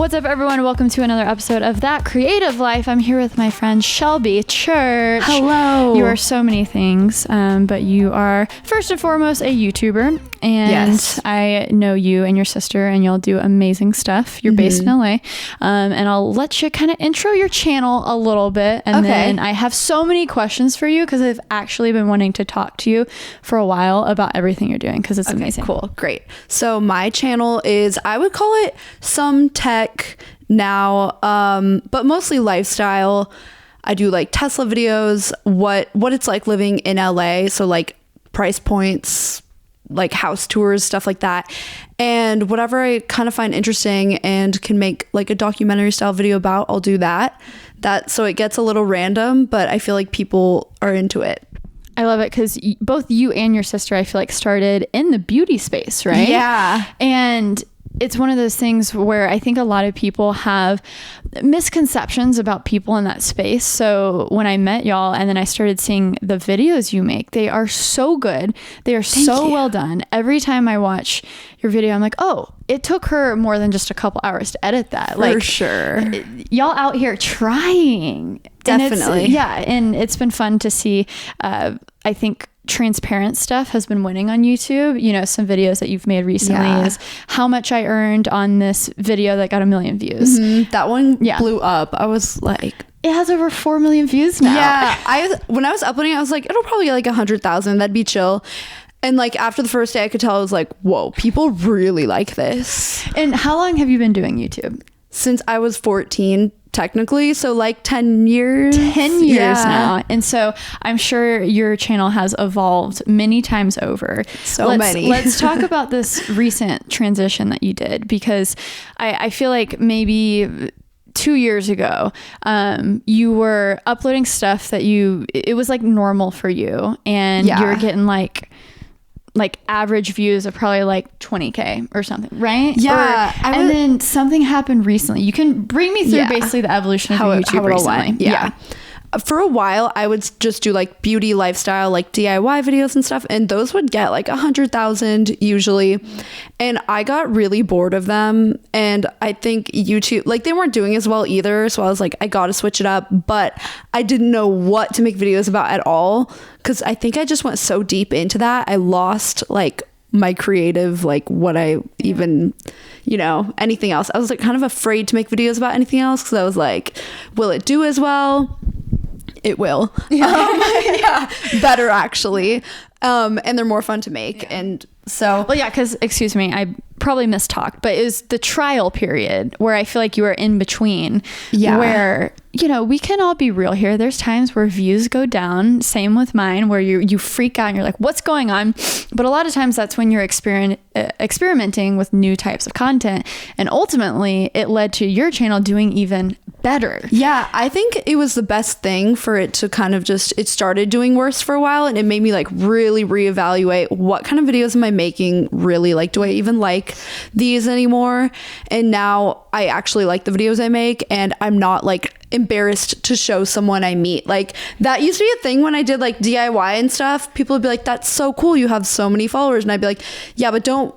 What's up, everyone? Welcome to another episode of That Creative Life. I'm here with my friend Shelby Church. Hello. You are so many things, but you are first and foremost a YouTuber. And yes. I know you and your sister, and y'all do amazing stuff. You're based in LA. And I'll let you kind of intro your channel a little bit. And then I have so many questions for you because I've actually been wanting to talk to you for a while about everything you're doing because it's amazing. Cool. Great. So my channel is, I would call it some tech now, but mostly lifestyle. I do like Tesla videos, what it's like living in LA. So like price points, like house tours, stuff like that. And whatever I kind of find interesting and can make like a documentary style video about, I'll do that. So it gets a little random, but I feel like people are into it. I love it because both you and your sister, I feel like, started in the beauty space, right? Yeah. And it's one of those things where I think a lot of people have misconceptions about people in that space. So when I met y'all and then I started seeing the videos you make, they are so good. They are so well done. Every time I watch your video, I'm like, oh, it took her more than just a couple hours to edit that. For sure. Y'all out here trying. Definitely. And it's been fun to see. I think transparent stuff has been winning on YouTube. You know, some videos that you've made recently is how much I earned on this video that got 1 million views. That one blew up. I was like, it has over 4 million views now. Yeah. When I was uploading, I was like, it'll probably get like 100,000. That'd be chill. And like after the first day, I could tell, I was like, whoa, people really like this. And how long have you been doing YouTube? Since I was 14, technically. So like 10 years. 10 years now. And so I'm sure your channel has evolved many times over. Many. Let's talk about this recent transition that you did, because I feel like maybe 2 years ago, you were uploading stuff that it was like normal for you, and you were getting like average views of probably like 20K or something, right? Yeah. And then something happened recently. You can bring me through basically the evolution of YouTube recently. Yeah. For a while, I would just do like beauty, lifestyle, like DIY videos and stuff. And those would get like 100,000 usually. And I got really bored of them. And I think YouTube, like they weren't doing as well either. So I was like, I got to switch it up. But I didn't know what to make videos about at all, because I think I just went so deep into that. I lost like my creative, like what I even, anything else. I was like kind of afraid to make videos about anything else, because I was like, will it do as well? It will. Better actually. And they're more fun to make. And so, well, yeah, because excuse me, I probably mistalked, but it was the trial period where I feel like you were in between, where we can all be real here. There's times where views go down, same with mine, where you freak out and you're like, what's going on? But a lot of times that's when you're experimenting with new types of content, and ultimately it led to your channel doing even better. Yeah, I think it was the best thing for it to kind of it started doing worse for a while, and it made me like really reevaluate what kind of videos am I making, really, like, do I even like these anymore? And now I actually like the videos I make, and I'm not like embarrassed to show someone I meet. Like that used to be a thing when I did like DIY and stuff. People would be like, that's so cool, you have so many followers, and I'd be like, yeah, but don't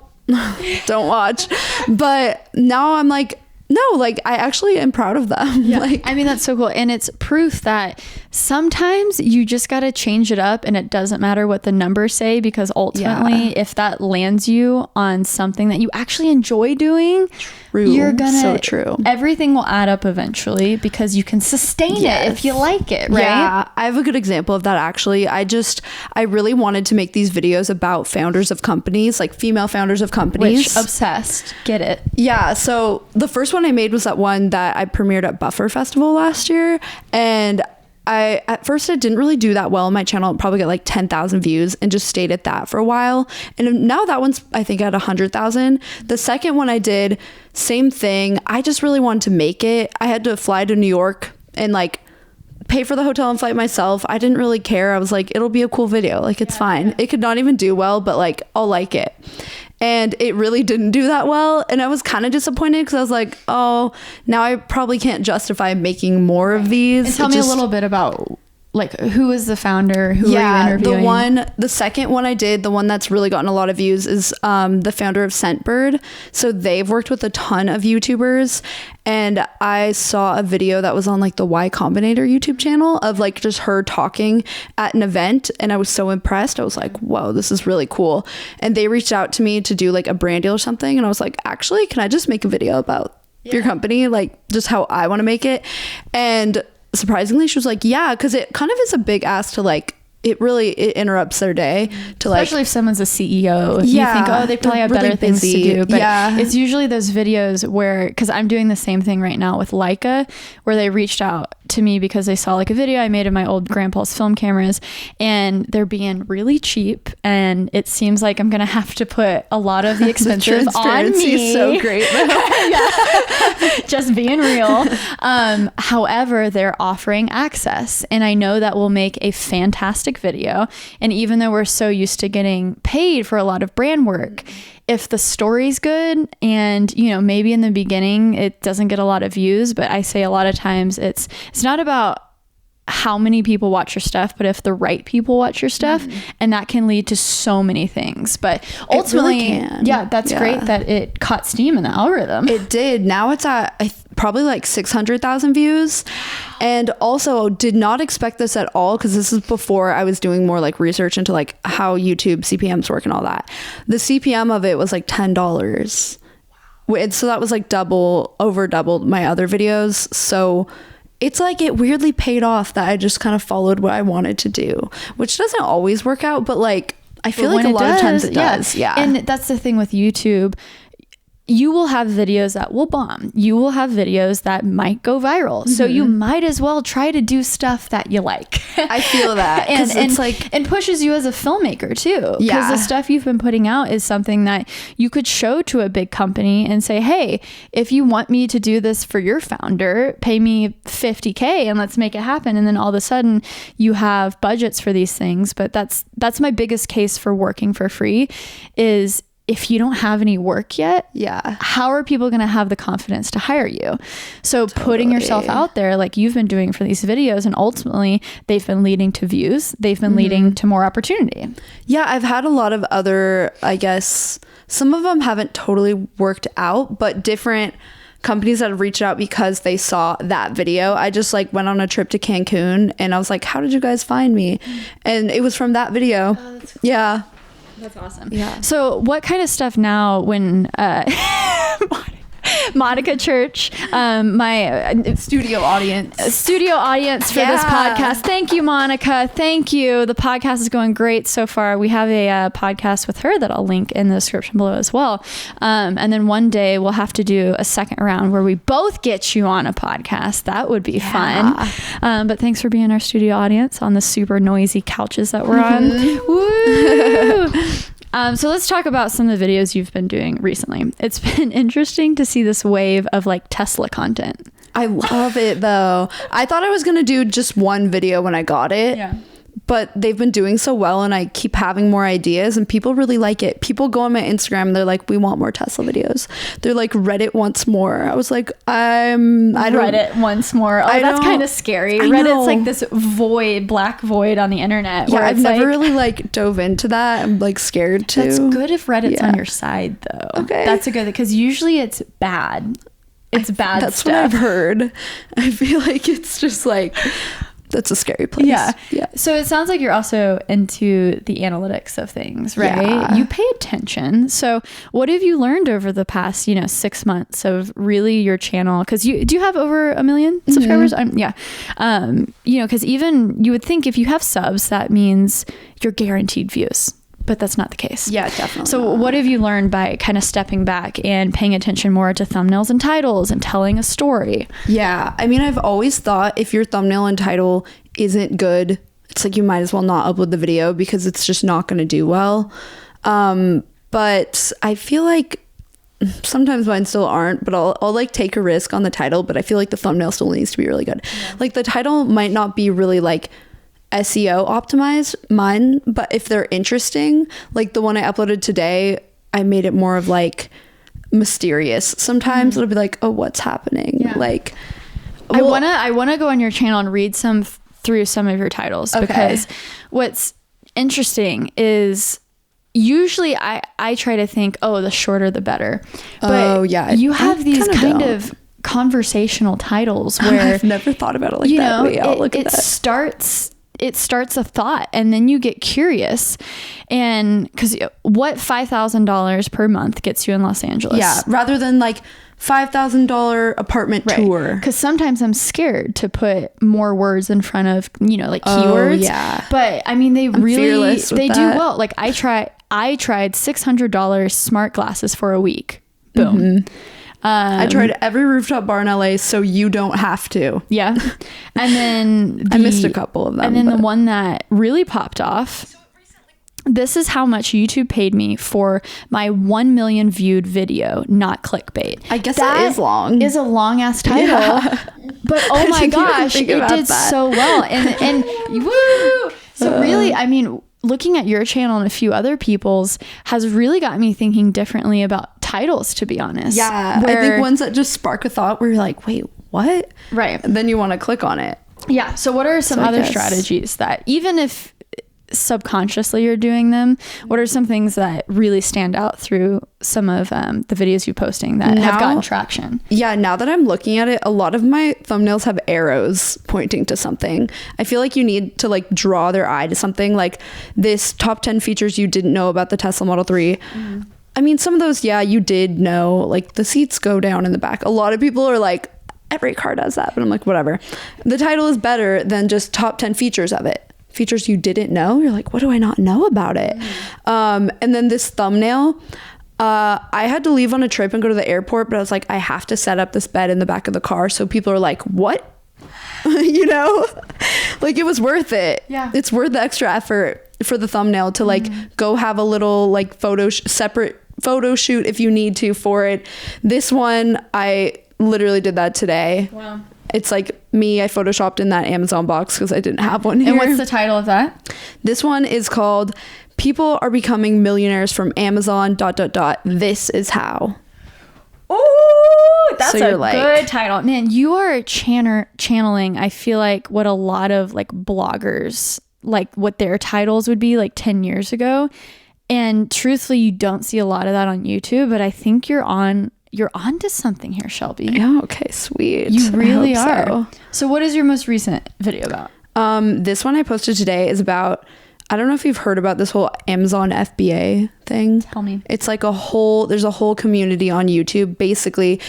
watch. But now I'm like, no, like I actually am proud of them. Yeah. Like, I mean, that's so cool. And it's proof that sometimes you just got to change it up, and it doesn't matter what the numbers say, because ultimately if that lands you on something that you actually enjoy doing, you're gonna, everything will add up eventually, because you can sustain it if you like it, right? Yeah, I have a good example of that actually. I really wanted to make these videos about founders of companies, like female founders of companies. Which, obsessed, get it. Yeah, so the first one I made was that one that I premiered at Buffer Festival last year, and at first I didn't really do that well on my channel. It probably got like 10,000 views and just stayed at that for a while. And now that one's, I think, at 100,000. The second one I did, same thing. I just really wanted to make it. I had to fly to New York and like pay for the hotel and flight myself. I didn't really care. I was like, it'll be a cool video. Like, it's fine. It could not even do well, but like, I'll like it. And it really didn't do that well. And I was kind of disappointed, because I was like, oh, now I probably can't justify making more of these. And tell me a little bit about like, who was the founder? Who were you interviewing? The second one I did, the one that's really gotten a lot of views, is the founder of Scentbird. So they've worked with a ton of YouTubers, and I saw a video that was on like the Y Combinator YouTube channel of like just her talking at an event, and I was so impressed. I was like, whoa, this is really cool. And they reached out to me to do like a brand deal or something, and I was like, actually, can I just make a video about your company, like just how I want to make it? And surprisingly, she was like, yeah, because it kind of is a big ask to like, it interrupts their day to like, especially if someone's a CEO. You think, oh, they probably have really better things to do. But it's usually those videos where, because I'm doing the same thing right now with Leica, where they reached out to me because they saw like a video I made of my old grandpa's film cameras, and they're being really cheap, and it seems like I'm gonna have to put a lot of the expenses on me. So great. Just being real. However, they're offering access, and I know that will make a fantastic video. And even though we're so used to getting paid for a lot of brand work, if the story's good, and maybe in the beginning it doesn't get a lot of views, but I say a lot of times it's not about how many people watch your stuff, but if the right people watch your stuff, and that can lead to so many things. But ultimately, that's great that it caught steam in the algorithm. It did. Now it's at probably like 600,000 views. And also did not expect this at all, because this is before I was doing more like research into like how YouTube CPMs work and all that. The CPM of it was like $10. So that was like over doubled my other videos. So it's like it weirdly paid off that I just kind of followed what I wanted to do, which doesn't always work out, but like I feel like a lot of times it does. Yeah. And that's the thing with YouTube. You will have videos that will bomb. You will have videos that might go viral. So you might as well try to do stuff that you like. I feel that. and pushes you as a filmmaker too. Because the stuff you've been putting out is something that you could show to a big company and say, hey, if you want me to do this for your founder, pay me $50K and let's make it happen. And then all of a sudden you have budgets for these things. But that's my biggest case for working for free is, if you don't have any work yet, how are people going to have the confidence to hire you? So putting yourself out there like you've been doing for these videos, and ultimately they've been leading to views. They've been leading to more opportunity. Yeah, I've had a lot of other, I guess, some of them haven't totally worked out, but different companies that have reached out because they saw that video. I just like went on a trip to Cancun, and I was like, how did you guys find me? And it was from that video. Oh, that's cool. Yeah. That's awesome. Yeah. So what kind of stuff now when Monica Church, my studio audience for this podcast. Thank you, Monica. Thank you. The podcast is going great so far. We have a podcast with her that I'll link in the description below as well. And then one day we'll have to do a second round where we both get you on a podcast. That would be fun. But thanks for being our studio audience on the super noisy couches that we're on. Woo! So let's talk about some of the videos you've been doing recently. It's been interesting to see this wave of like Tesla content. I love it though. I thought I was going to do just one video when I got it. Yeah. But they've been doing so well, and I keep having more ideas, and people really like it. People go on my Instagram and they're like, we want more Tesla videos. They're like, Reddit wants more. I was like, I don't. Reddit wants more. Oh, that's kind of scary. Reddit's like this black void on the internet. Yeah, I've never really like dove into that. I'm like scared to. That's good if Reddit's on your side though. Okay. That's a good, because usually it's bad. It's bad That's stuff. What I've heard. I feel like it's just like... That's a scary place. Yeah. So it sounds like you're also into the analytics of things, right? Yeah. You pay attention. So what have you learned over the past, 6 months of really your channel? Because do you have over 1 million subscribers? Because even you would think if you have subs, that means you're guaranteed views. But that's not the case. Yeah, definitely. So what have you learned by kind of stepping back and paying attention more to thumbnails and titles and telling a story? Yeah. I mean, I've always thought if your thumbnail and title isn't good, it's like you might as well not upload the video because it's just not going to do well. But I feel like sometimes mine still aren't, but I'll like take a risk on the title, but I feel like the thumbnail still needs to be really good. Yeah. Like the title might not be really like SEO optimized, mine, but if they're interesting, like the one I uploaded today, I made it more of like mysterious. Sometimes it'll be like, oh, what's happening? Yeah. Like, well, I wanna go on your channel and read some through some of your titles, because what's interesting is usually I try to think, oh, the shorter the better. But you have these kind of conversational titles where I've never thought about it like that. Wait, I'll look at that. It starts a thought, and then you get curious. And because what $5,000 per month gets you in Los Angeles? Yeah, rather than like $5,000 apartment tour. Because sometimes I'm scared to put more words in front of, like keywords. Yeah. But I mean, they really do well. Like I tried $600 smart glasses for a week. Boom. Mm-hmm. I tried every rooftop bar in LA, so you don't have to. Yeah. And then I missed a couple of them. And then the one that really popped off, this is how much YouTube paid me for my 1 million viewed video, not clickbait. I guess that is long. Is a long ass title. Yeah. But oh my gosh, it did so well. And woo! So really, I mean, looking at your channel and a few other people's has really got me thinking differently about titles, to be honest. Yeah. I think ones that just spark a thought where you're like, wait, what? Right. And then you want to click on it. Yeah. So what are some other strategies that, even if subconsciously you're doing them, what are some things that really stand out through some of the videos you're posting that have gotten traction? Yeah, now that I'm looking at it, a lot of my thumbnails have arrows pointing to something. I feel like you need to like draw their eye to something, like this top 10 features you didn't know about the Tesla Model 3. Mm-hmm. I mean, some of those, you did know, like the seats go down in the back. A lot of people are like, every car does that, but I'm like, whatever. The title is better than just top 10 features of it. Features you didn't know. You're like, what do I not know about it? And then this thumbnail, I had to leave on a trip and go to the airport, but I was like, I have to set up this bed in the back of the car. So people are like, what? Like it was worth it. Yeah. It's worth the extra effort for the thumbnail to like go have a little like separate photo shoot if you need to for it. This one, I literally did that today. Wow. It's like me, I photoshopped in that Amazon box because I didn't have one here. And what's the title of that? This one is called People Are Becoming Millionaires from Amazon ... This is how. Oh, that's a good title. Man, you are channeling, I feel like, what a lot of like bloggers, like what their titles would be like 10 years ago. And truthfully, you don't see a lot of that on YouTube, but I think you're on to something here, Shelby. Yeah, okay, sweet. You really are. So what is your most recent video about? This one I posted today is about, I don't know if you've heard about this whole Amazon FBA thing. Tell me. It's like there's a whole community on YouTube. Basically,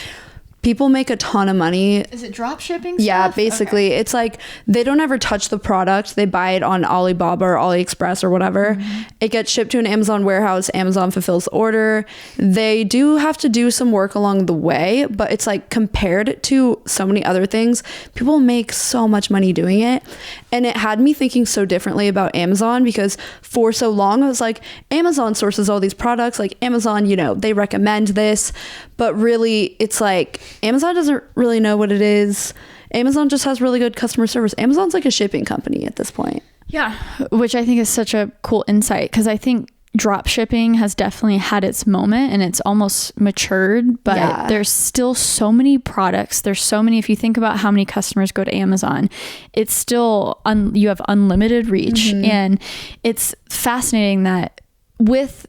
people make a ton of money. Is it drop shipping Yeah, stuff? basically. Okay. It's like they don't ever touch the product. They buy it on Alibaba or AliExpress or whatever. Mm-hmm. It gets shipped to an Amazon warehouse. Amazon fulfills the order. They do have to do some work along the way, but it's like compared to so many other things, people make so much money doing it. And it had me thinking so differently about Amazon because for so long I was like, Amazon sources all these products. Like Amazon, they recommend this, but really it's like Amazon doesn't really know what it is. Amazon just has really good customer service. Amazon's like a shipping company at this point. Yeah, which I think is such a cool insight because I think drop shipping has definitely had its moment and it's almost matured, but there's still so many products. There's so many, if you think about how many customers go to Amazon, it's still, you have unlimited reach. Mm-hmm. And it's fascinating that with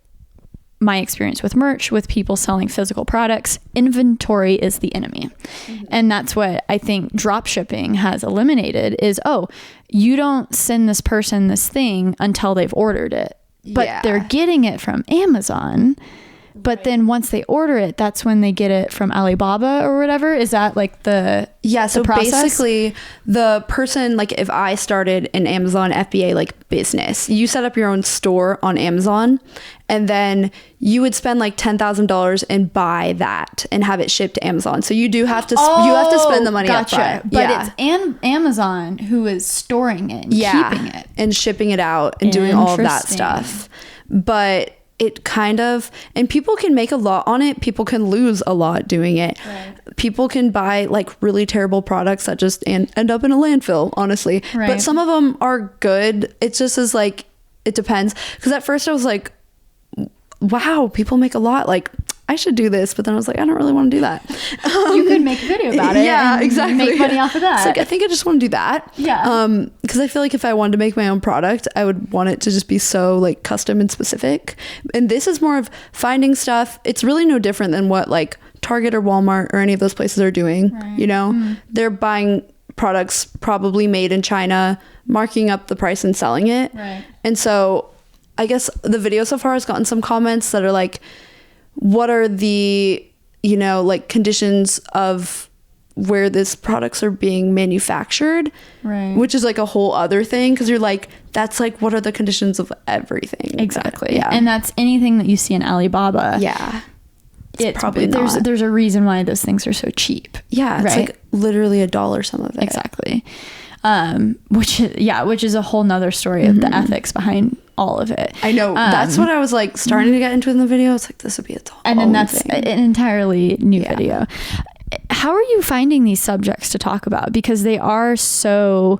my experience with merch, with people selling physical products, inventory is the enemy. Mm-hmm. And that's what I think drop shipping has eliminated is, you don't send this person this thing until they've ordered it. But they're getting it from Amazon. But then once they order it, that's when they get it from Alibaba or whatever. Is that like the so process? Basically the person, like if I started an Amazon FBA like business, you set up your own store on Amazon and then you would spend like $10,000 and buy that and have it shipped to Amazon. So you do have to you have to spend the money up front. But it's Amazon who is storing it and keeping it and shipping it out and doing all of that stuff. But it kind of, and people can make a lot on it. People can lose a lot doing it. Right. People can buy like really terrible products that just end up in a landfill, honestly. Right. But some of them are good. It just is like, it depends. Because at first I was like, wow, people make a lot. Like, I should do this, but then I was like, I don't really want to do that. You could make a video about it. Yeah, and exactly. Make money off of that. It's like, I think I just want to do that. Yeah. Because I feel like if I wanted to make my own product, I would want it to just be so like custom and specific. And this is more of finding stuff. It's really no different than what like Target or Walmart or any of those places are doing. Right. You know, they're buying products probably made in China, marking up the price and selling it. Right. And so I guess the video so far has gotten some comments that are like, what are the, you know, like conditions of where these products are being manufactured, right? Which is like a whole other thing, because you're like, that's like, what are the conditions of everything? Exactly. Yeah. And that's anything that you see in Alibaba. Yeah. It's probably there's a reason why those things are so cheap. Yeah, it's right? like literally $1 some of it. Exactly. Which is a whole nother story of the ethics behind all of it. I know. That's what I was like starting to get into in the video. It's like, this would be and then that's an entirely new video. How are you finding these subjects to talk about? Because they are so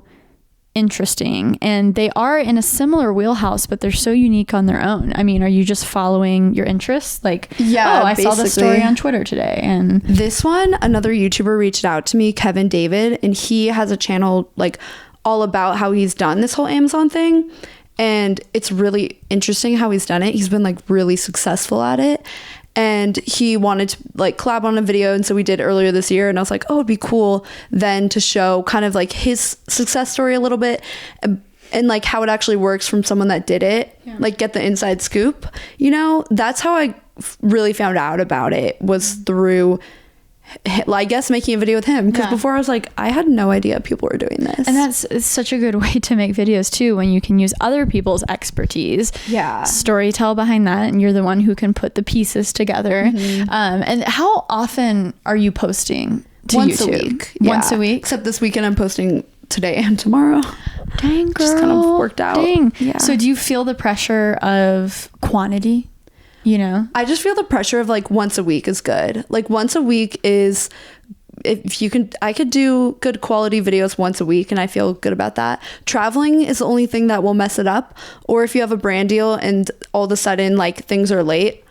interesting and they are in a similar wheelhouse, but they're so unique on their own. I mean, are you just following your interests? Like, I saw the story on Twitter today. And this one, another YouTuber reached out to me, Kevin David, and he has a channel like all about how he's done this whole Amazon thing. And it's really interesting how he's done it. He's been like really successful at it. And he wanted to like collab on a video. And so we did earlier this year. And I was like, oh, it'd be cool then to show kind of like his success story a little bit and like how it actually works from someone that did it, like get the inside scoop. You know, that's how I really found out about it, was through, I guess, making a video with him. Because before I was like, I had no idea people were doing this. And that's such a good way to make videos too, when you can use other people's expertise, storytell behind that, and you're the one who can put the pieces together. And how often are you posting to Once YouTube? a week. Once a week? Except this weekend I'm posting today and tomorrow. Dang, girl. Just kind of worked out. Dang. Yeah. So do you feel the pressure of quantity? You know, I just feel the pressure of like once a week is good. Like once a week is, if you can, I could do good quality videos once a week and I feel good about that. Traveling is the only thing that will mess it up. Or if you have a brand deal and all of a sudden like things are late,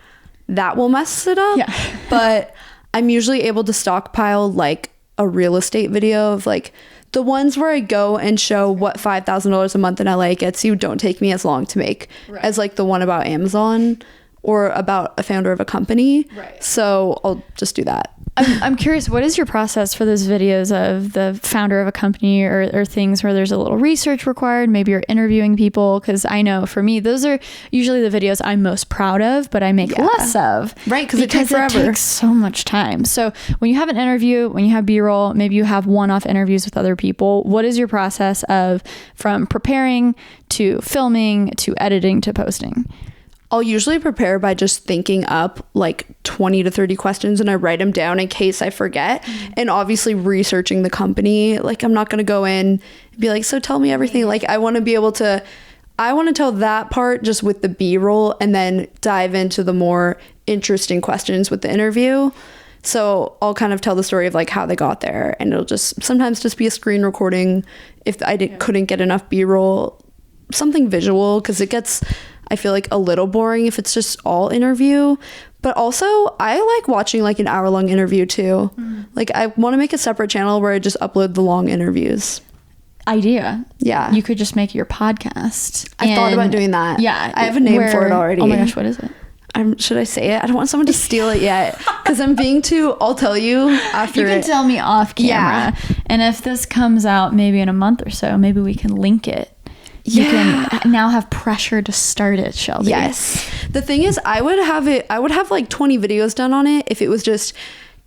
that will mess it up. Yeah. But I'm usually able to stockpile like a real estate video of like the ones where I go and show what $5,000 a month in LA gets you don't take me as long to make as like the one about Amazon or about a founder of a company. Right. So I'll just do that. I'm curious, what is your process for those videos of the founder of a company or things where there's a little research required? Maybe you're interviewing people, because I know for me, those are usually the videos I'm most proud of, but I make less of. Right, because it takes forever. It takes so much time. So when you have an interview, when you have B-roll, maybe you have one-off interviews with other people, what is your process of from preparing to filming to editing to posting? I'll usually prepare by just thinking up like 20 to 30 questions and I write them down in case I forget. And obviously researching the company. Like I'm not going to go in and be like, so tell me everything. Like I want to be able to, I want to tell that part just with the B-roll and then dive into the more interesting questions with the interview. So I'll kind of tell the story of like how they got there, and it'll just sometimes just be a screen recording if I couldn't get enough B-roll, something visual, because it gets, I feel like, a little boring if it's just all interview. But also I like watching like an hour-long interview too. Like I want to make a separate channel where I just upload the long interviews. Idea. Yeah. You could just make your podcast. I thought about doing that. Yeah. I have a name for it already. Oh my gosh, what is it? Should I say it? I don't want someone to steal it yet, because I'm being too, I'll tell you after. You can tell me off camera. Yeah. And if this comes out maybe in a month or so, maybe we can link it. You can now have pressure to start it, Shelby. Yes. The thing is, I would have like 20 videos done on it if it was just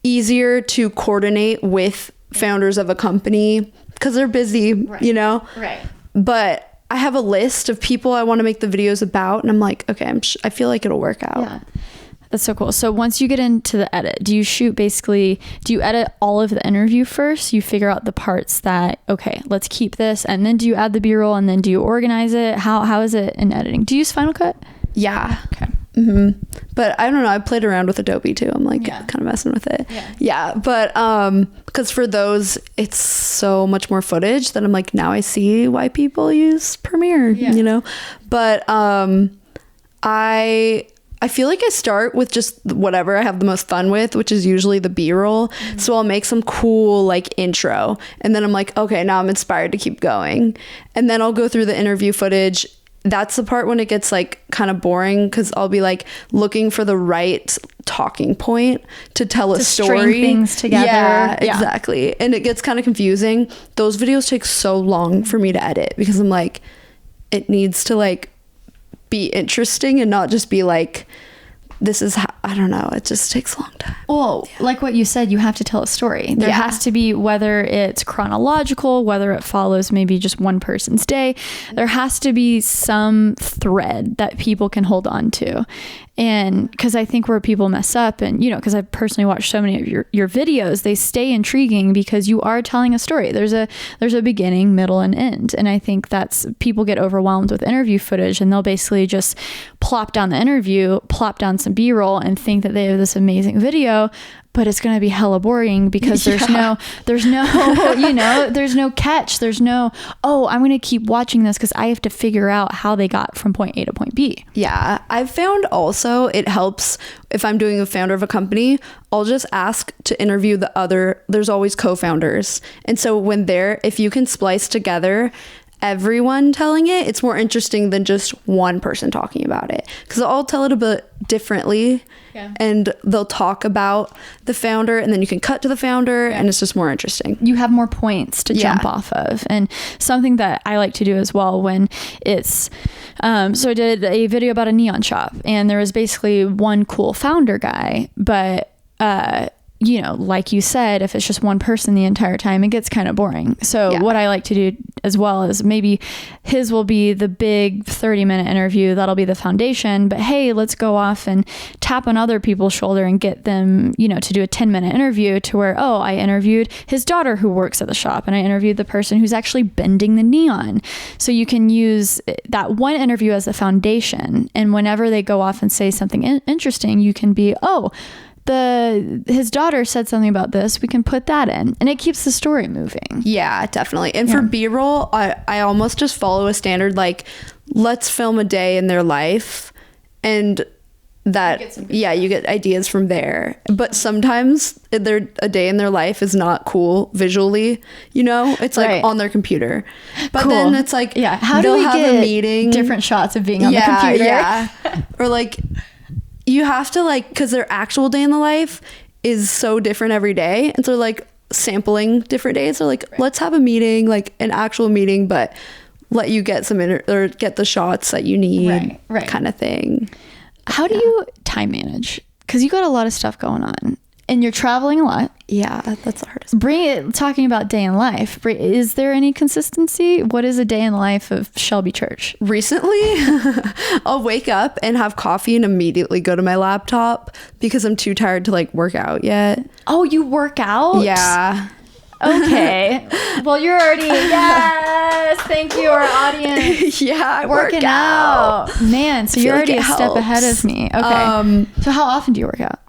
easier to coordinate with founders of a company, because they're busy, you know? Right. But I have a list of people I want to make the videos about, and I'm like, okay, I feel like it'll work out. Yeah. That's so cool. So once you get into the edit, do you edit all of the interview first? You figure out the parts that, okay, let's keep this. And then do you add the B-roll, and then do you organize it? How is it in editing? Do you use Final Cut? Yeah. Okay. But I don't know. I played around with Adobe too. I'm like kind of messing with it. Yeah. But because for those, it's so much more footage that I'm like, now I see why people use Premiere, you know? But I feel like I start with just whatever I have the most fun with, which is usually the B-roll. So I'll make some cool like intro, and then I'm like, okay, now I'm inspired to keep going. And then I'll go through the interview footage. That's the part when it gets like kind of boring, because I'll be like looking for the right talking point to tell a story. String things together. Yeah, exactly. And it gets kind of confusing. Those videos take so long for me to edit, because I'm like, it needs to like be interesting and not just be like, this is how, I don't know, it just takes a long time. Well, like what you said, you have to tell a story. There has to be, whether it's chronological, whether it follows maybe just one person's day, there has to be some thread that people can hold on to. And because I think where people mess up, and you know, because I've personally watched so many of your videos, they stay intriguing because you are telling a story. There's a beginning, middle, and end. And I think that's, people get overwhelmed with interview footage, and they'll basically just plop down the interview, plop down some B-roll, and think that they have this amazing video, but it's going to be hella boring because there's no, you know, there's no catch. There's no, oh, I'm going to keep watching this because I have to figure out how they got from point A to point B. Yeah. I've found also it helps if I'm doing a founder of a company, I'll just ask to interview there's always co-founders. And so if you can splice together everyone telling it, it's more interesting than just one person talking about it, because I'll tell it a bit differently. And they'll talk about the founder, and then you can cut to the founder, and it's just more interesting. You have more points to jump off of. And something that I like to do as well when it's so I did a video about a neon shop, and there was basically one cool founder guy, but you know, like you said, if it's just one person the entire time, it gets kind of boring. So what I like to do as well is, maybe his will be the big 30-minute interview. That'll be the foundation. But hey, let's go off and tap on other people's shoulder and get them, you know, to do a 10-minute interview, to where, oh, I interviewed his daughter who works at the shop, and I interviewed the person who's actually bending the neon. So you can use that one interview as the foundation. And whenever they go off and say something interesting, you can be, oh, his daughter said something about this, we can put that in, and it keeps the story moving. Yeah, definitely. And for B-roll, I almost just follow a standard, like, let's film a day in their life, and that you get ideas from there. But sometimes a day in their life is not cool visually, you know, it's like on their computer, but then it's like, how do we get a meeting, different shots of being on the computer? Or like, you have to, like, because their actual day in the life is so different every day. And so like sampling different days. So like, let's have a meeting, like an actual meeting, but let you get some or get the shots that you need, kind of thing. How do you time manage? Because you got a lot of stuff going on, and you're traveling a lot. Yeah, that's the hardest. Talking about day in life, is there any consistency? What is a day in the life of Shelby Church? Recently, I'll wake up and have coffee and immediately go to my laptop because I'm too tired to like work out yet. Oh, you work out? Yeah. Okay. Well, you're already, yes, thank you, our audience. Yeah, working out. Man, so you're already a step ahead of me. Okay. So how often do you work out?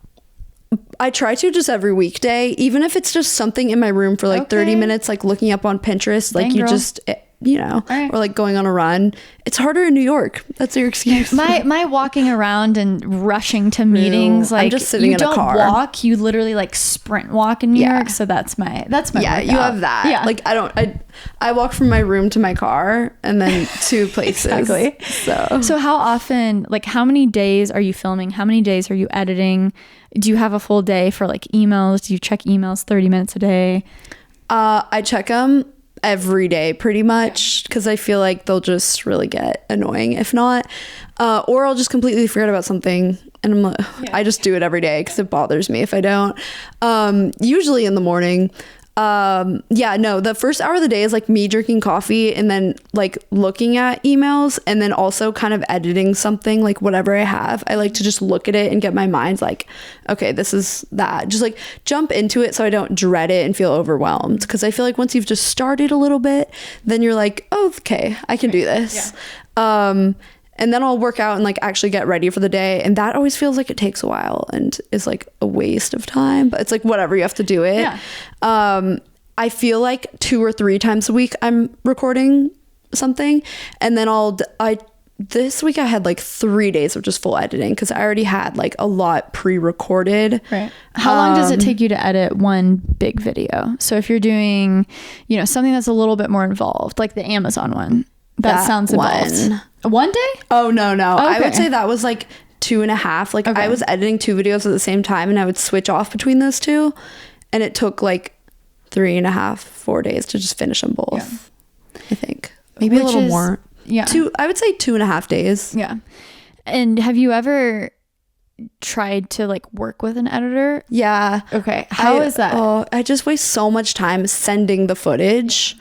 I try to just every weekday, even if it's just something in my room for like 30 minutes, like looking up on Pinterest, like just, you know, or like going on a run. It's harder in New York. That's your excuse. My walking around and rushing to meetings, like, I'm just sitting in a car. You don't walk, you literally like sprint walk in New York. So that's my workout. You have that. Yeah. Like I walk from my room to my car and then to places. Exactly. So how often, like, how many days are you filming? How many days are you editing? Do you have a full day for like emails? Do you check emails 30 minutes a day? I check them every day pretty much, because I feel like they'll just really get annoying if not, or I'll just completely forget about something, and I'm like, I just do it every day because it bothers me if I don't. Usually in the morning. The first hour of the day is like me drinking coffee and then like looking at emails, and then also kind of editing something, like whatever I have. I like to just look at it and get my mind like, okay, this is that. Just like jump into it so I don't dread it and feel overwhelmed, because I feel like once you've just started a little bit, then you're like, oh, okay, I can do this. And then I'll work out and like actually get ready for the day. And that always feels like it takes a while and is like a waste of time, but it's like, whatever, you have to do it. I feel like 2 or 3 times a week I'm recording something, and then I this week I had like 3 days of just full editing because I already had like a lot pre-recorded. Right. How long does it take you to edit one big video? So if you're doing, you know, something that's a little bit more involved, like the Amazon one, that sounds involved. One day? Oh, no. Okay. I would say that was like 2.5. Like I was editing 2 videos at the same time and I would switch off between those two. And it took like 3.5, 4 days to just finish them both. Yeah. I think. Maybe a little more. Yeah. I would say 2.5 days. Yeah. And have you ever tried to like work with an editor? Yeah. Okay. How is that? Oh, I just waste so much time sending the footage.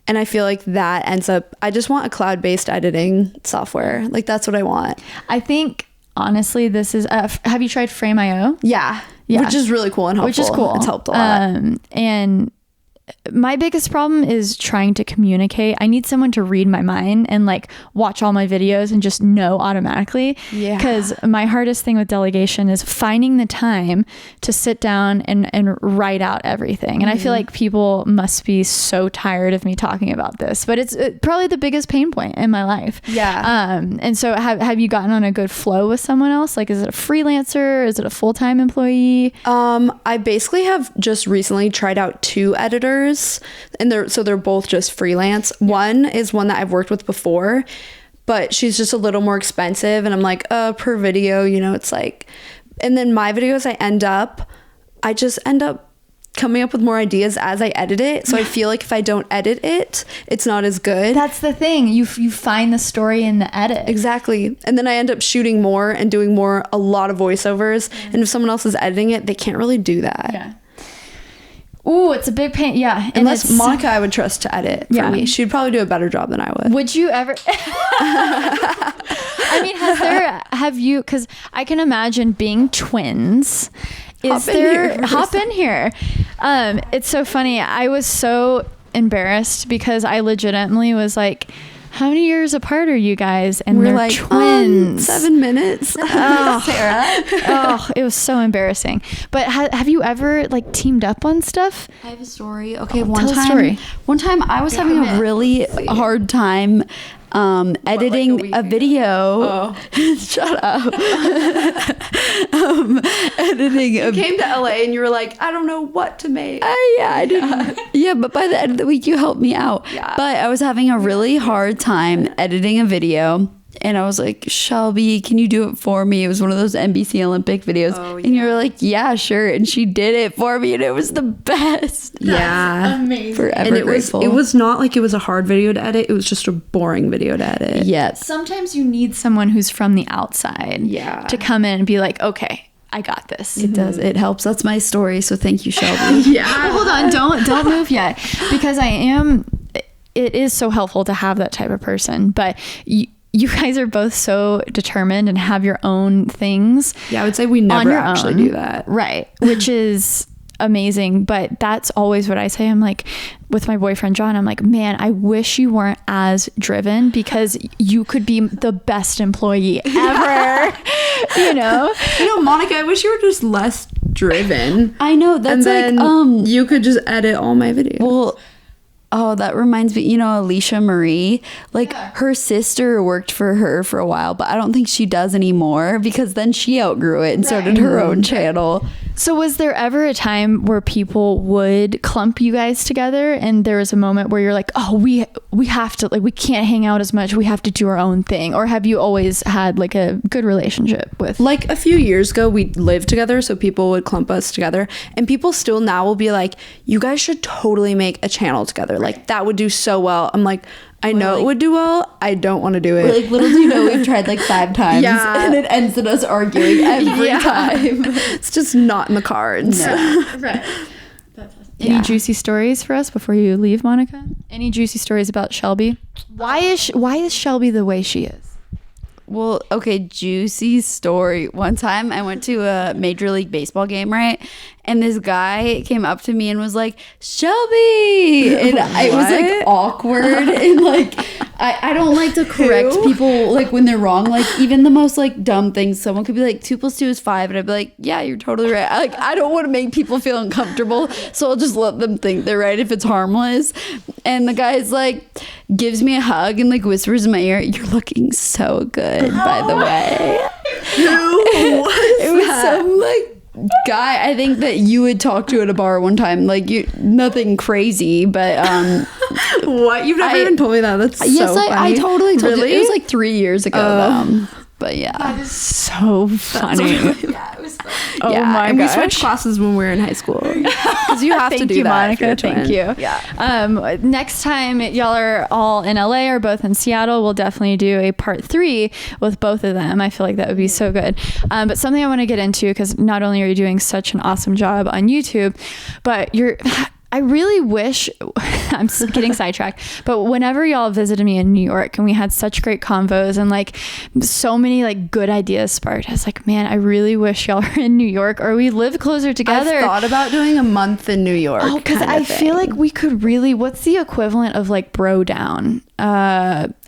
And I feel like that ends up, I just want a cloud-based editing software. Like that's what I want. I think honestly, this is, have you tried Frame.io? Yeah. Which is really cool and helpful. Which is cool. It's helped a lot. And my biggest problem is trying to communicate. I need someone to read my mind and like watch all my videos and just know automatically. Yeah. Because my hardest thing with delegation is finding the time to sit down and write out everything. And I feel like people must be so tired of me talking about this, but it's probably the biggest pain point in my life. Yeah. And so have you gotten on a good flow with someone else? Like, is it a freelancer? Is it a full-time employee? I basically have just recently tried out 2 editors. And they're both just freelance. One is one that I've worked with before, but she's just a little more expensive, and I'm like, per video, you know, it's like, and then my videos I just end up coming up with more ideas as I edit it. So I feel like if I don't edit it, it's not as good. That's the thing. You find the story in the edit. Exactly. And then I end up shooting more and doing a lot of voiceovers. And if someone else is editing it, they can't really do that. Yeah. Ooh, it's a big pain. Yeah. And unless Monica I would trust to edit for me. She'd probably do a better job than I would. Would you ever? I mean, have you, because I can imagine being twins. Hop in here. It's so funny. I was so embarrassed because I legitimately was like, how many years apart are you guys? And we're like twins. 7 minutes. Oh, Sara. Oh, it was so embarrassing. But have you ever like teamed up on stuff? I have a story. Okay, one time I was having a really hard time editing a video. Shut up. Editing. You came to LA and you were like, I don't know what to make. I didn't. Yeah, but by the end of the week, you helped me out. Yeah. But I was having a really hard time editing a video. And I was like, Shelby, can you do it for me? It was one of those NBC Olympic videos. Oh, yeah. And you were like, yeah, sure. And she did it for me. And it was the best. Yeah. Amazing. Forever and grateful. It was not like it was a hard video to edit. It was just a boring video to edit. Yes. Sometimes you need someone who's from the outside to come in and be like, okay, I got this. It does. It helps. That's my story. So thank you, Shelby. Yeah. Hold on. Don't move yet. Because it is so helpful to have that type of person. But you guys are both so determined and have your own things. Yeah, I would say we never actually do that. Right. Which is amazing. But that's always what I say. I'm like, with my boyfriend, John, I'm like, man, I wish you weren't as driven because you could be the best employee ever. You know, Monica, I wish you were just less driven. I know. That's and then you could just edit all my videos. Well, oh, that reminds me, Alicia Marie, her sister worked for her for a while, but I don't think she does anymore because then she outgrew it and so did her own channel. So was there ever a time where people would clump you guys together and there was a moment where you're like, oh, we have to, like, we can't hang out as much. We have to do our own thing. Or have you always had like a good relationship with? Like a few years ago, we lived together. So people would clump us together and people still now will be like, you guys should totally make a channel together. Like that would do so well. I'm like, I know it would do well. I don't want to do it. Like, little do you know, we've tried like 5 times and it ends in us arguing every time. It's just not in the cards. No. Right. Any juicy stories for us before you leave, Monica? Any juicy stories about Shelby? Why is Shelby the way she is? Well, okay, juicy story. One time I went to a Major League Baseball game, right? And this guy came up to me and was like, Shelby! And it was like awkward and like I don't like to correct people like when they're wrong. Like even the most like dumb things, someone could be like 2 + 2 is 5, and I'd be like, yeah, you're totally right. Like I don't want to make people feel uncomfortable, so I'll just let them think they're right if it's harmless. And the guy's like gives me a hug and like whispers in my ear, "You're looking so good, by the way." It was some like guy I think that you would talk to at a bar one time, like you, nothing crazy, but what, you've never even told me that? That's yes, so funny. I totally told you. Really? It was like 3 years ago though. But yeah, that is so funny. yeah, it was funny. Oh yeah, my and gosh. we switched classes when we were in high school because you have to Thank do you, that. Monica. Thank you. Yeah. Next time y'all are all in LA or both in Seattle, we'll definitely do a part 3 with both of them. I feel like that would be so good. But something I want to get into, because not only are you doing such an awesome job on YouTube, but I really wish, I'm getting sidetracked, but whenever y'all visited me in New York and we had such great convos and like so many like good ideas sparked, I was like, man, I really wish y'all were in New York or we live closer together. I've thought about doing a month in New York. Oh, because I feel like we could really, what's the equivalent of like bro down?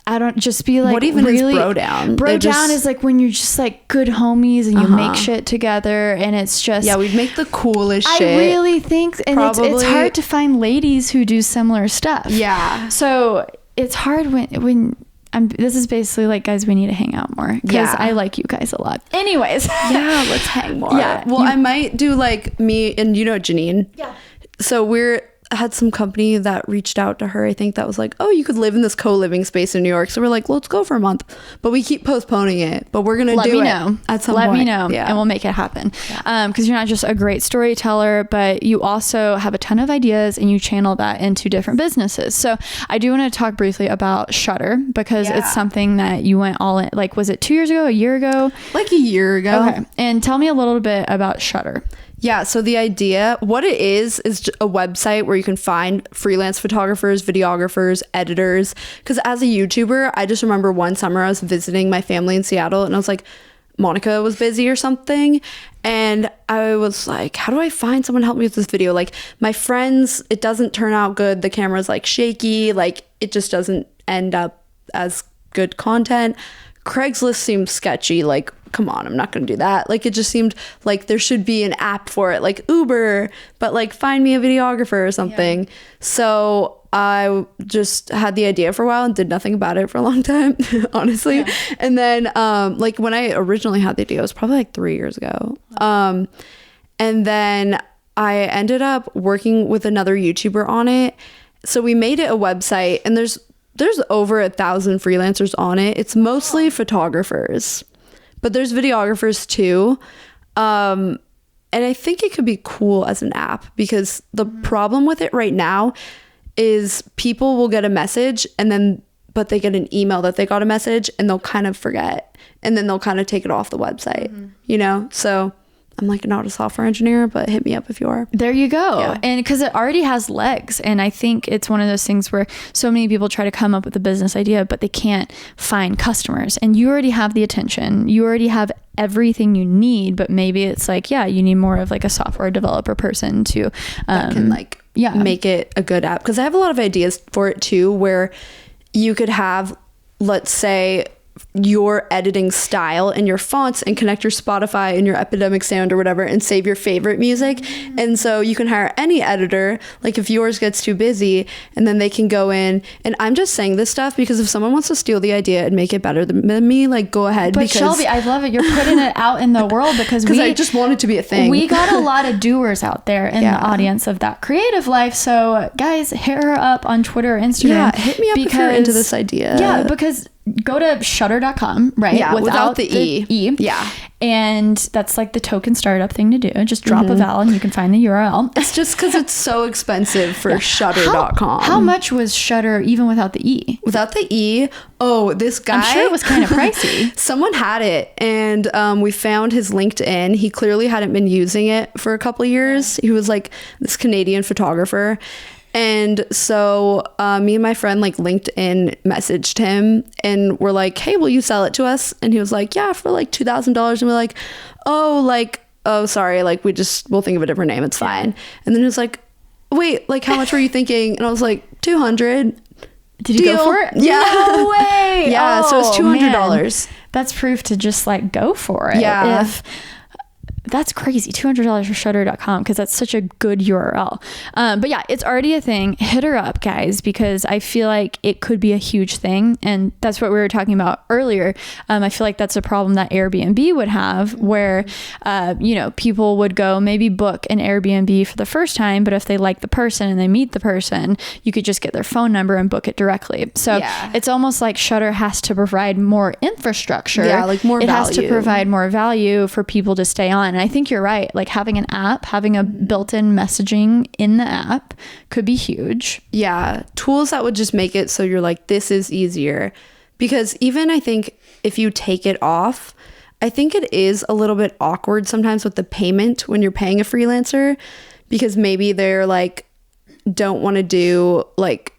I don't just be like, what even really, is bro down? Bro down is like when you're just like good homies and you make shit together, and it's just, yeah, we'd make the coolest shit. I really think, and it's hard to find ladies who do similar stuff. Yeah. So it's hard when this is basically like, guys, we need to hang out more because I like you guys a lot. Anyways. Yeah, let's hang more. Yeah. Well, I might do like me and Janine. Yeah. So had some company that reached out to her, I think, that was like, oh, you could live in this co-living space in New York. So we're like, let's go for a month, but we keep postponing it, but we're gonna do it at some point. Let me know, and we'll make it happen. Because you're not just a great storyteller, but you also have a ton of ideas and you channel that into different businesses. So I do want to talk briefly about Shutter, because it's something that you went all in, like, was it 2 years ago, a year ago? Like a year ago. Okay. And tell me a little bit about Shutter. Yeah, so the idea, what it is a website where you can find freelance photographers, videographers, editors. Because as a YouTuber, I just remember one summer I was visiting my family in Seattle, and I was like, Monica was busy or something, and I was like, how do I find someone to help me with this video? Like, my friends, it doesn't turn out good. The camera's like shaky, like it just doesn't end up as good content. Craigslist seemed sketchy, like, come on, I'm not gonna do that. Like, it just seemed like there should be an app for it, like Uber, but like find me a videographer or something. Yeah. So I just had the idea for a while and did nothing about it for a long time, honestly. Yeah. And then like when I originally had the idea, it was probably like 3 years ago. And then I ended up working with another YouTuber on it. So we made it a website, and there's over 1,000 freelancers on it. It's mostly photographers, but there's videographers too. And I think it could be cool as an app, because the problem with it right now is people will get a message but they get an email that they got a message, and they'll kind of forget, and then they'll kind of take it off the website, So I'm like not a software engineer, but hit me up if you are. There you go. Yeah. And because it already has legs. And I think it's one of those things where so many people try to come up with a business idea, but they can't find customers. And you already have the attention. You already have everything you need, but maybe it's like, you need more of like a software developer person to that can make it a good app. Because I have a lot of ideas for it too, where you could have, let's say, your editing style and your fonts, and connect your Spotify and your Epidemic Sound or whatever, and save your favorite music. And so you can hire any editor, like if yours gets too busy, and then they can go in. And I'm just saying this stuff because if someone wants to steal the idea and make it better than me, like, go ahead. But Shelby, I love it. You're putting it out in the world, because I just want it to be a thing. We got a lot of doers out there in the audience of that creative life. So guys, hit her up on Twitter or Instagram. Yeah, hit me up if you're into this idea. Yeah, because go to shutter.com, right? Yeah, without the E. Yeah. And that's like the token startup thing to do. Just drop a vowel and you can find the URL. It's just because it's so expensive for shutter.com. How much was Shutter even without the E? Without the E? Oh, this guy. I'm sure it was kind of pricey. Someone had it, and we found his LinkedIn. He clearly hadn't been using it for a couple of years. He was like this Canadian photographer. And so me and my friend like LinkedIn messaged him, and we're like, hey, will you sell it to us? And he was like, yeah, for like $2,000. And we're like, oh, sorry. Like we'll think of a different name. It's fine. And then he was like, wait, like how much were you thinking? And I was like, 200. Did you go for it? Yeah. No way. Yeah, so it's $200. That's proof to just like go for it. Yeah. That's crazy. $200 for shutter.com because that's such a good URL. But yeah, it's already a thing. Hit her up, guys, because I feel like it could be a huge thing. And that's what we were talking about earlier. I feel like that's a problem that Airbnb would have where, people would go maybe book an Airbnb for the first time, but if they like the person and they meet the person, you could just get their phone number and book it directly. So it's almost like Shutter has to provide more infrastructure. Yeah, like more value. It has to provide more value for people to stay on. And I think you're right. Like having an app, having a built-in messaging in the app could be huge. Yeah. Tools that would just make it so you're like, this is easier. Because even I think if you take it off, I think it is a little bit awkward sometimes with the payment when you're paying a freelancer, because maybe they're like, don't want to do like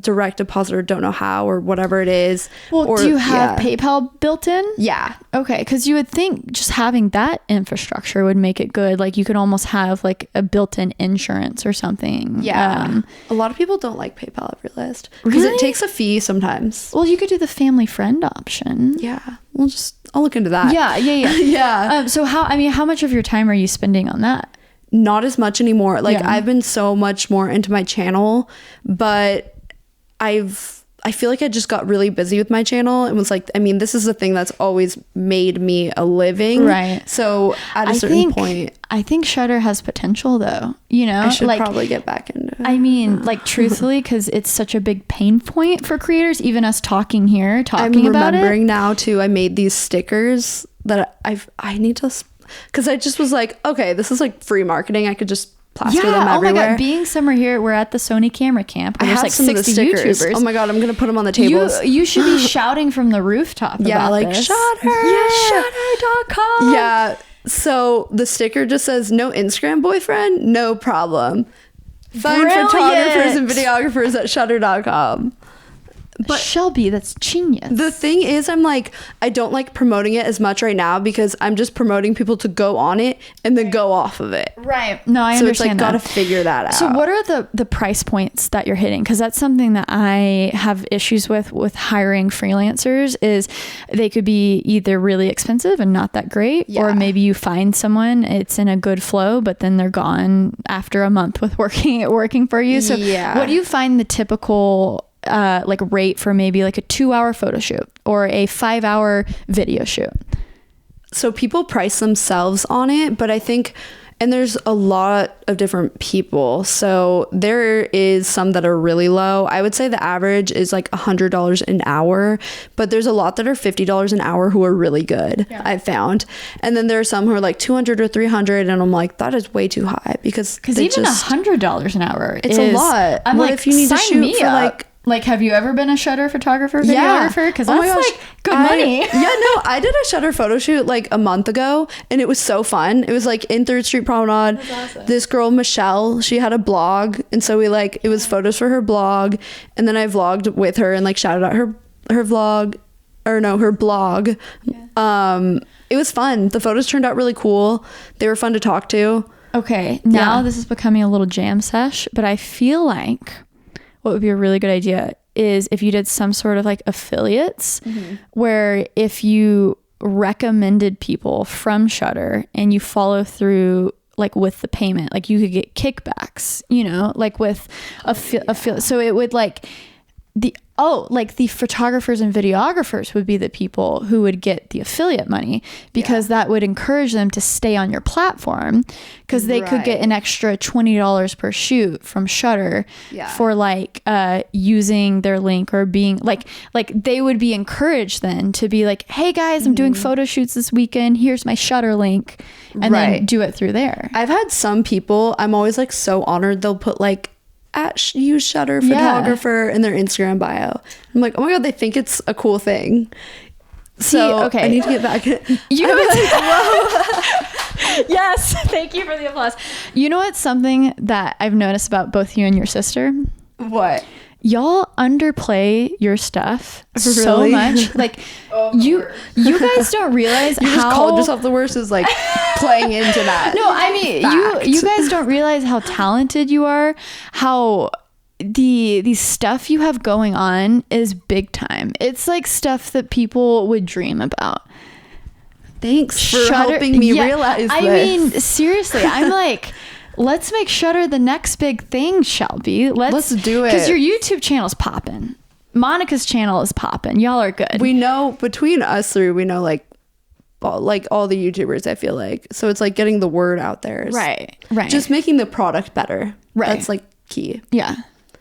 direct deposit or don't know how or whatever it is. Well, or, do you have PayPal built in? Yeah. Okay, because you would think just having that infrastructure would make it good. Like you could almost have like a built-in insurance or something. Yeah. A lot of people don't like PayPal at Realist because it takes a fee sometimes. Well, you could do the family friend option. Yeah. I'll look into that. Yeah. Yeah. So how much of your time are you spending on that? Not as much anymore. Like I've been so much more into my channel, but I feel like I just got really busy with my channel and was like, I mean, this is the thing that's always made me a living. Right. So at a certain point, I think Shutter has potential though, I should probably get back into it. I mean, like truthfully, because it's such a big pain point for creators, even us talking about it. I'm remembering now too, I made these stickers that I need to, because I just was like, okay, this is like free marketing. I could just plaster them everywhere. Oh my god, being somewhere here, we're at the Sony camera camp. There's like 60 YouTubers. Oh my god, I'm gonna put them on the tables. You should be shouting from the rooftop about like this. Shutter. Yeah, Shutter.com. Yeah. So the sticker just says, no Instagram boyfriend, no problem. Find photographers and videographers at shutter.com. But Shelby, that's genius. The thing is, I'm like, I don't like promoting it as much right now because I'm just promoting people to go on it and then go off of it. Right. No, I understand. So it's like, gotta figure that out. So what are the price points that you're hitting? Because that's something that I have issues with hiring freelancers is they could be either really expensive and not that great, or maybe you find someone, it's in a good flow, but then they're gone after a month with working for you. So what do you find the typical like rate for maybe like a 2-hour photo shoot or a 5-hour video shoot? So people price themselves on it, but I think, and there's a lot of different people. So there is some that are really low. I would say the average is like $100 an hour, but there's a lot that are $50 an hour who are really good. I've found. And then there are some who are like $200 or $300, and I'm like, that is way too high because even $100 an hour, it's a lot. I'm what like, if you need to shoot for like, have you ever been a Shutter photographer, videographer? Because that's like good money. I did a Shutter photo shoot like a month ago, and it was so fun. It was like in 3rd Street Promenade. Awesome. This girl, Michelle, she had a blog, and so we like, it was photos for her blog, and then I vlogged with her and like shouted out her vlog, or no, her blog. Yeah. It was fun. The photos turned out really cool. They were fun to talk to. Okay, now this is becoming a little jam sesh, but I feel like what would be a really good idea is if you did some sort of like affiliates where if you recommended people from Shutter and you follow through like with the payment, like you could get kickbacks, like with affiliate. So it would like the photographers and videographers would be the people who would get the affiliate money because that would encourage them to stay on your platform because they could get an extra $20 per shoot from Shutter for like using their link or being like they would be encouraged then to be like, hey guys, I'm doing photo shoots this weekend. Here's my Shutter link, and then do it through there. I've had some people, I'm always like so honored. They'll put like use Shutter photographer in their Instagram bio. I'm like, oh my god, they think it's a cool thing. So I need to get back. Yes, thank you for the applause. You know what's something that I've noticed about both you and your sister? What? Y'all underplay your stuff so much. Like you guys don't realize you how just called yourself the worst is like playing into that. No, I mean you guys don't realize how talented you are, how the stuff you have going on is big time. It's like stuff that people would dream about. Thanks for helping me realize this. I mean, seriously, I'm like, let's make Shutter the next big thing, Shelby. Let's do it. Because your YouTube channel's popping. Monica's channel is popping. Y'all are good. We know, between us three, we know like all the YouTubers, I feel like. So it's like getting the word out there. Right. Just making the product better. Right. That's like key. Yeah.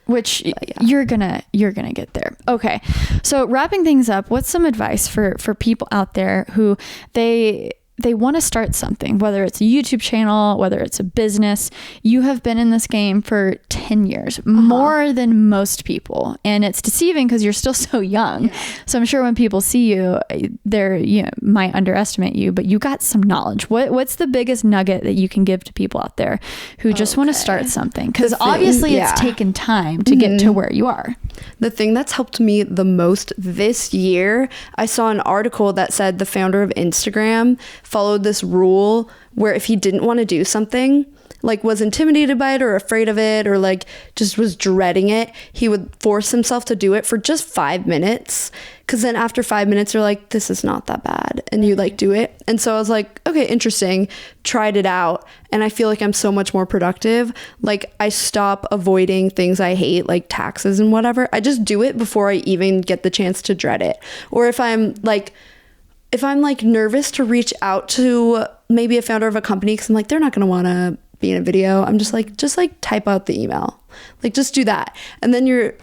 Which you're gonna get there. Okay. So wrapping things up, what's some advice for people out there who they want to start something, whether it's a YouTube channel, whether it's a business? You have been in this game for 10 years, more than most people. And it's deceiving because you're still so young. Yeah. So I'm sure when people see you, they might underestimate you, but you got some knowledge. What's the biggest nugget that you can give to people out there who just want to start something? Because obviously it's taken time to get to where you are. The thing that's helped me the most this year, I saw an article that said the founder of Instagram followed this rule where if he didn't want to do something, like was intimidated by it or afraid of it or like just was dreading it, he would force himself to do it for just 5 minutes. Because then after 5 minutes, you're like, this is not that bad. And you like do it. And so I was like, okay, interesting. Tried it out. And I feel like I'm so much more productive. Like I stop avoiding things I hate, like taxes and whatever. I just do it before I even get the chance to dread it. Or if I'm like nervous to reach out to maybe a founder of a company, because I'm like, they're not going to want to be in a video. I'm just like type out the email. Like just do that. And then you're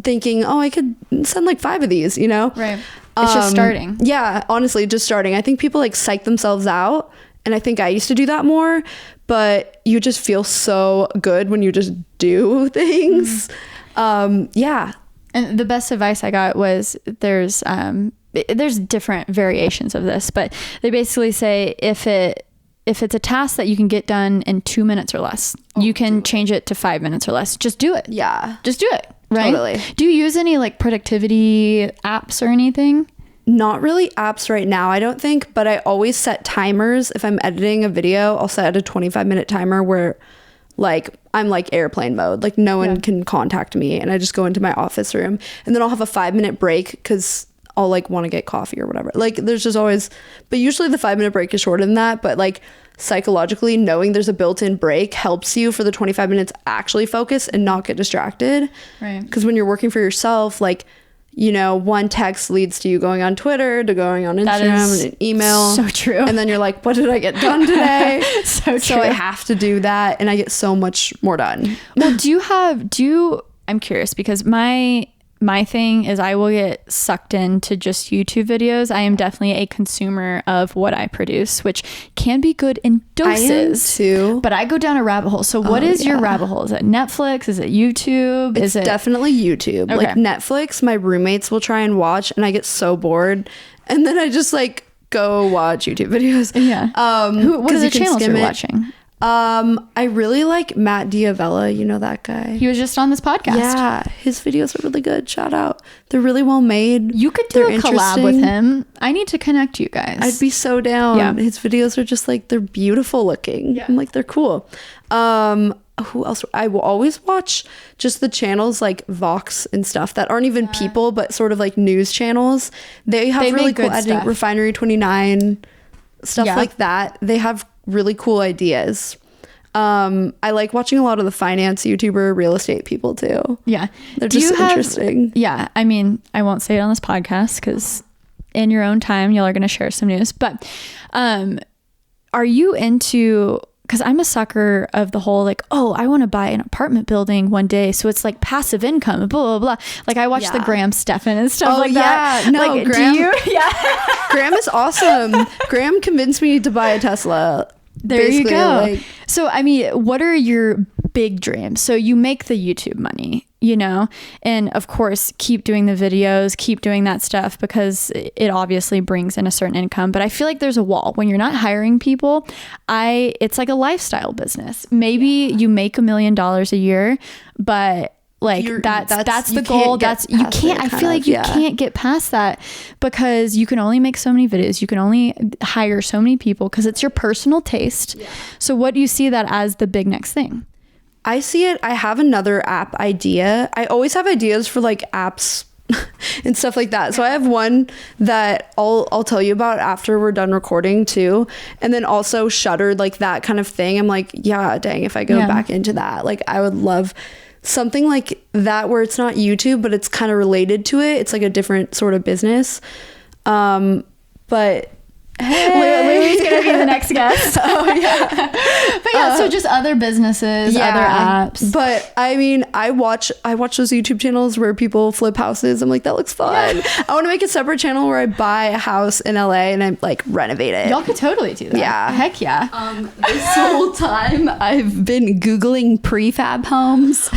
thinking, oh, I could send like 5 of these, Right. It's just starting. Yeah, honestly, just starting. I think people like psych themselves out. And I think I used to do that more, but you just feel so good when you just do things. Yeah. And the best advice I got was there's different variations of this, but they basically say if it's a task that you can get done in 2 minutes or less, you can change it to 5 minutes or less. Just do it. Yeah. Just do it. Right? Totally. Do you use any like productivity apps or anything? Not really apps right now, I don't think, but I always set timers. If I'm editing a video, I'll set a 25-minute timer where like I'm like airplane mode, like no one can contact me, and I just go into my office room, and then I'll have a 5-minute break because I'll like want to get coffee or whatever. Like there's just always, but usually the 5-minute break is shorter than that. But like psychologically, knowing there's a built-in break helps you for the 25 minutes actually focus and not get distracted. Right. Because when you're working for yourself, like, one text leads to you going on Twitter, to going on Instagram, and an email. So true. And then you're like, what did I get done today? So true. So I have to do that, and I get so much more done. Well, I'm curious because my thing is I will get sucked into just YouTube videos. I am definitely a consumer of what I produce, which can be good in doses. I am too. But I go down a rabbit hole. So what is your rabbit hole? Is it Netflix? Is it YouTube? It's definitely YouTube. Okay. Like Netflix, my roommates will try and watch, and I get so bored. And then I just like go watch YouTube videos. Yeah. What are the channels you're watching? I really like Matt Diavella. You know that guy? He was just on this podcast. Yeah, his videos are really good. Shout out. They're really well made. You could do a collab with him. I need to connect you guys. I'd be so down. Yeah. His videos are just like, they're beautiful looking. Yeah. I'm like, they're cool. Who else? I will always watch just the channels like Vox and stuff that aren't even people, but sort of like news channels. They have really cool editing. Stuff. Refinery 29, stuff like that. They have really cool ideas. I like watching a lot of the finance YouTuber, real estate people too. Yeah. They're just interesting. Yeah. I mean, I won't say it on this podcast because in your own time, y'all are going to share some news, but are you into, because I'm a sucker of the whole like, oh, I want to buy an apartment building one day, so it's like passive income, blah blah blah. Like I watch the Graham Stephan and stuff like that. No, like, Graham. Do you? Yeah. Graham is awesome. Graham convinced me to buy a Tesla. There you go. So I mean, what are your big dreams? So you make the YouTube money, and of course keep doing the videos, keep doing that stuff because it obviously brings in a certain income. But I feel like there's a wall when you're not hiring people. It's like a lifestyle business. Maybe you make $1 million a year, but like that's the goal. I feel like you can't get past that because you can only make so many videos. You can only hire so many people because it's your personal taste. Yeah. So what do you see that as the big next thing? I see it. I have another app idea. I always have ideas for like apps and stuff like that. So I have one that I'll tell you about after we're done recording too. And then also Shuttered, like that kind of thing. I'm like, yeah, dang, if I go back into that, like I would love something like that where it's not YouTube, but it's kind of related to it. It's like a different sort of business. But hey. Louie's gonna be the next guest. Oh yeah. But yeah, so just other businesses, other apps. But I mean, I watch those YouTube channels where people flip houses. I'm like, that looks fun. I want to make a separate channel where I buy a house in LA and I like renovate it. Y'all could totally do that. Yeah. Heck yeah. This whole time I've been Googling prefab homes.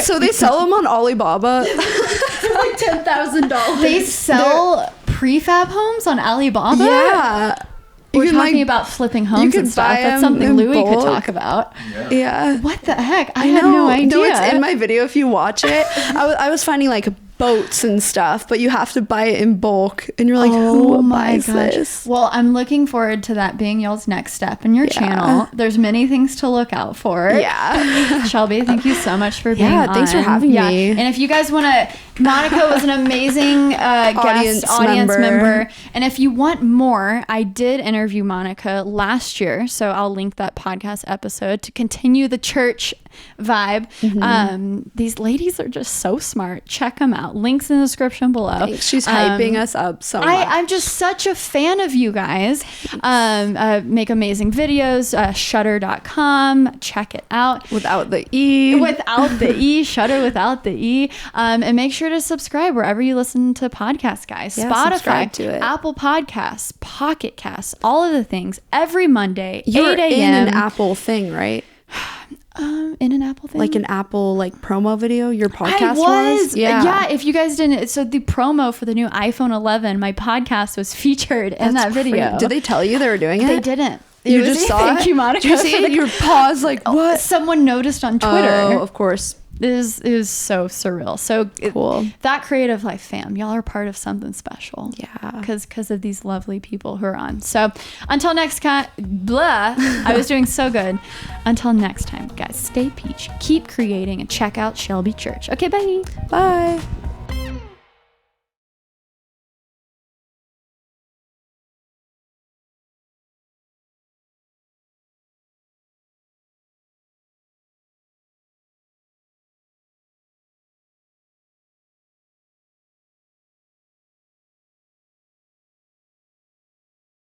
So they sell them on Alibaba For like $10,000. They sell prefab homes on Alibaba? Yeah. We're talking about flipping homes and stuff. That's something Louie could talk about. Yeah. What the heck? I had no idea. No, it's in my video if you watch it. I was finding like boats and stuff, but you have to buy it in bulk. And you're like, who buys this? Well, I'm looking forward to that being y'all's next step in your channel. There's many things to look out for. Yeah. Shelby, thank you so much for being on. Thanks for having me. And if you guys want to, Monica was an amazing audience member. And if you want more, I did interview Monica last year. So I'll link that podcast episode to continue the church vibe. These ladies are just so smart. Check them out. Links in the description below. Thanks. She's hyping us up so much. I'm just such a fan of you guys. Make amazing videos. Shutter.com. Check it out. Without the E. Without the E. Shutter without the E. And make sure to subscribe wherever you listen to podcasts, guys. Spotify, to it. Apple Podcasts, Pocket Casts, all of the things. Every Monday, You're 8 a.m. in an Apple thing, right? In an Apple thing? Like an Apple promo video your podcast was? Yeah, if you guys didn't, so the promo for the new iPhone 11, my podcast was featured in that video. Did they tell you they were doing it? They didn't. You just saw Thank it? you, Monica. Did you see it? You paused like, what? Someone noticed on Twitter. Oh, of course. It was so surreal. So cool. That Creative Life fam, y'all are part of something special. Yeah. Because of these lovely people who are on. So until next time, I was doing so good. Until next time, guys, stay peach, keep creating, and check out Shelby Church. Okay, bye. Bye.